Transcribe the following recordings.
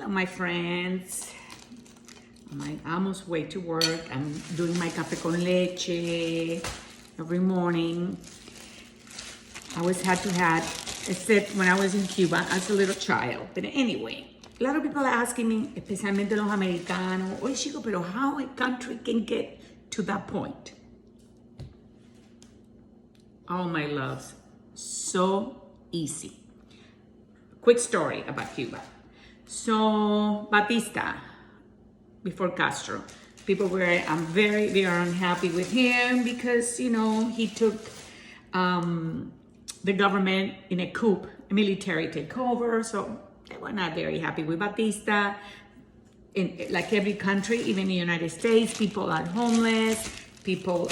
Hello, my friends. I'm almost way to work. I'm doing my café con leche every morning. I always had to have, except when I was in Cuba as a little child. But anyway, a lot of people are asking me, especialmente los americanos, oye chico, pero how a country can get to that point? Oh, my loves, so easy. Quick story about Cuba. So Batista, before Castro, people were very unhappy with him because, you know, he took the government in a coup, a military takeover. So they were not very happy with Batista. In like every country, even the United States, people are homeless, people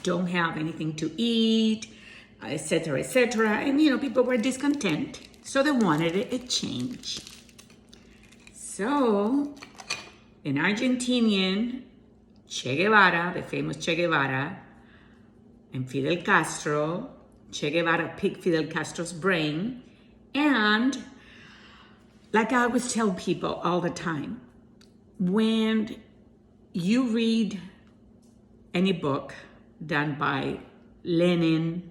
don't have anything to eat, etc., etc. And, you know, people were discontent. So they wanted a change. So an Argentinian, Che Guevara, the famous Che Guevara, and Fidel Castro, Che Guevara picked Fidel Castro's brain. And like I always tell people all the time, when you read any book done by Lenin,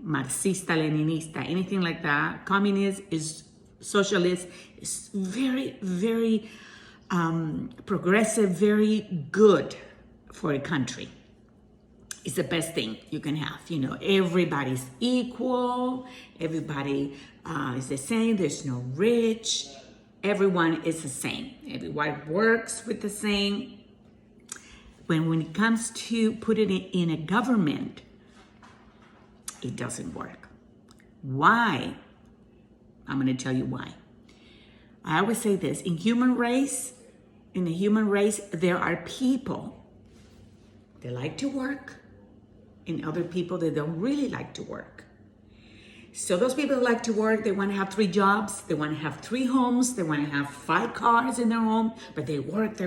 Marxista, Leninista, anything like that, communist is socialist, is very progressive, very good for a country. It's the best thing you can have. You know, everybody's equal, everybody is the same, there's no rich, everyone is the same, everyone works with the same. When it comes to putting it in a government, it doesn't work. Why? I'm going to tell you why. I always say this, in the human race, there are people that like to work and other people that don't really like to work. So those people that like to work, they want to have 3 jobs, they want to have 3 homes, they want to have 5 cars in their home, but they work.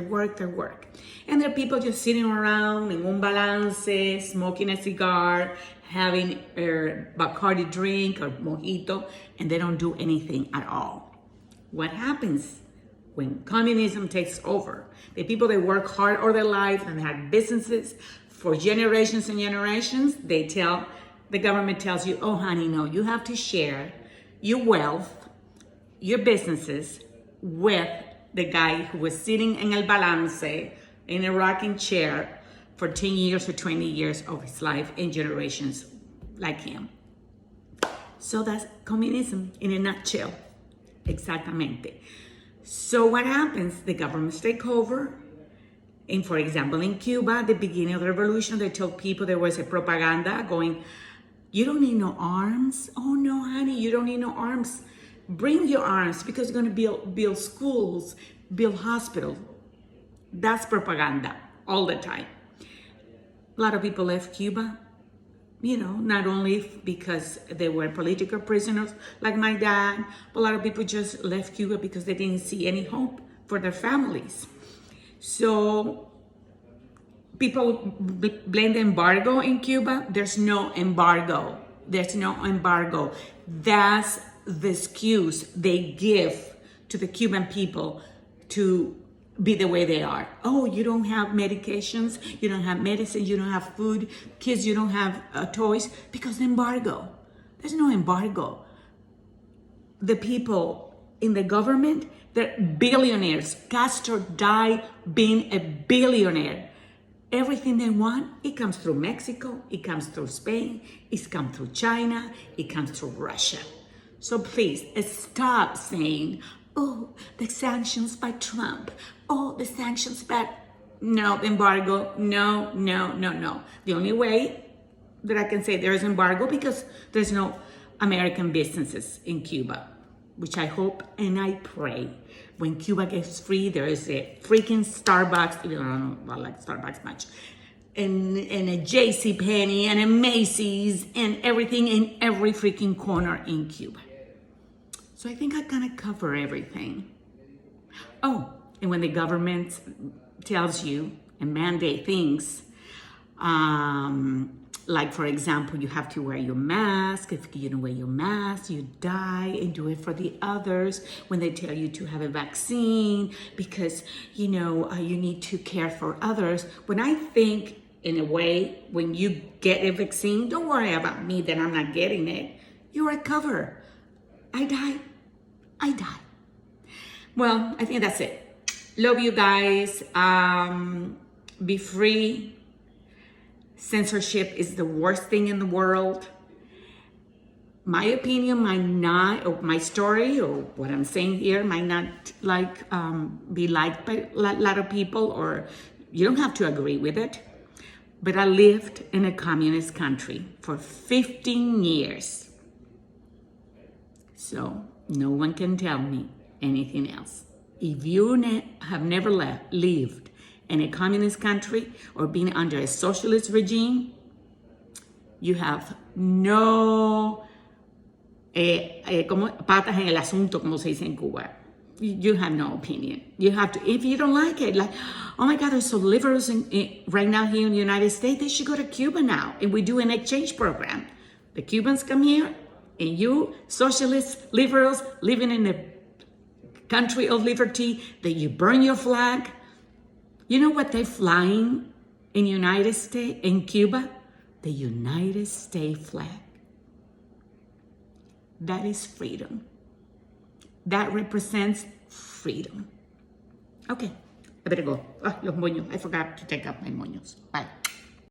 And there are people just sitting around in un balance, smoking a cigar, having a Bacardi drink or mojito, and they don't do anything at all. What happens when communism takes over? The people that work hard all their life and have businesses for generations and generations, the government tells you, oh honey, no, you have to share your wealth, your businesses with the guy who was sitting in el balance in a rocking chair for 10 years or 20 years of his life and generations like him. So that's communism in a nutshell. Exactamente. So what happens? The governments take over. And for example, in Cuba, at the beginning of the revolution, they told people there was a propaganda going, you don't need no arms. Oh no, honey, you don't need no arms. Bring your arms because you're going to build schools, build hospitals. That's propaganda all the time. A lot of people left Cuba, you know, not only because they were political prisoners like my dad, but a lot of people just left Cuba because they didn't see any hope for their families. So people blame the embargo in Cuba. There's no embargo. That's the excuse they give to the Cuban people to be the way they are. Oh, you don't have medications, you don't have medicine, you don't have food, kids, you don't have toys, because the embargo. There's no embargo. The people in the government, they're billionaires. Castro died being a billionaire. Everything they want, it comes through Mexico, it comes through Spain, it comes through China, it comes through Russia. So please, stop saying, oh, the sanctions by Trump. Oh, the sanctions by... No, embargo. No. The only way that I can say there is embargo because there's no American businesses in Cuba, which I hope and I pray when Cuba gets free, there is a freaking Starbucks, even though I don't like Starbucks much, and a JCPenney and a Macy's and everything in every freaking corner in Cuba. So I think I kind of cover everything. Oh, and when the government tells you and mandate things, like, for example, you have to wear your mask. If you don't wear your mask, you die, and do it for the others when they tell you to have a vaccine because, you need to care for others. When I think, in a way, when you get a vaccine, don't worry about me that I'm not getting it. You recover. I die. Well, I think that's it. Love you guys. Be free. Censorship is the worst thing in the world. My opinion might not, or my story, or what I'm saying here might not be liked by a lot of people, or you don't have to agree with it. But I lived in a communist country for 15 years. So no one can tell me anything else. If you have never lived in a communist country or been under a socialist regime, you have no patas en el asunto, como se dice en Cuba. You have no opinion. You have to, if you don't like it, like, oh my God, there's so liberals right now here in the United States, they should go to Cuba now, and we do an exchange program. The Cubans come here, and you, socialists, liberals, living in a country of liberty, that you burn your flag. You know what they're flying in United States, in Cuba? The United States flag. That is freedom. That represents freedom. Okay, I better go. Los moños. I forgot to take out my moños. Bye.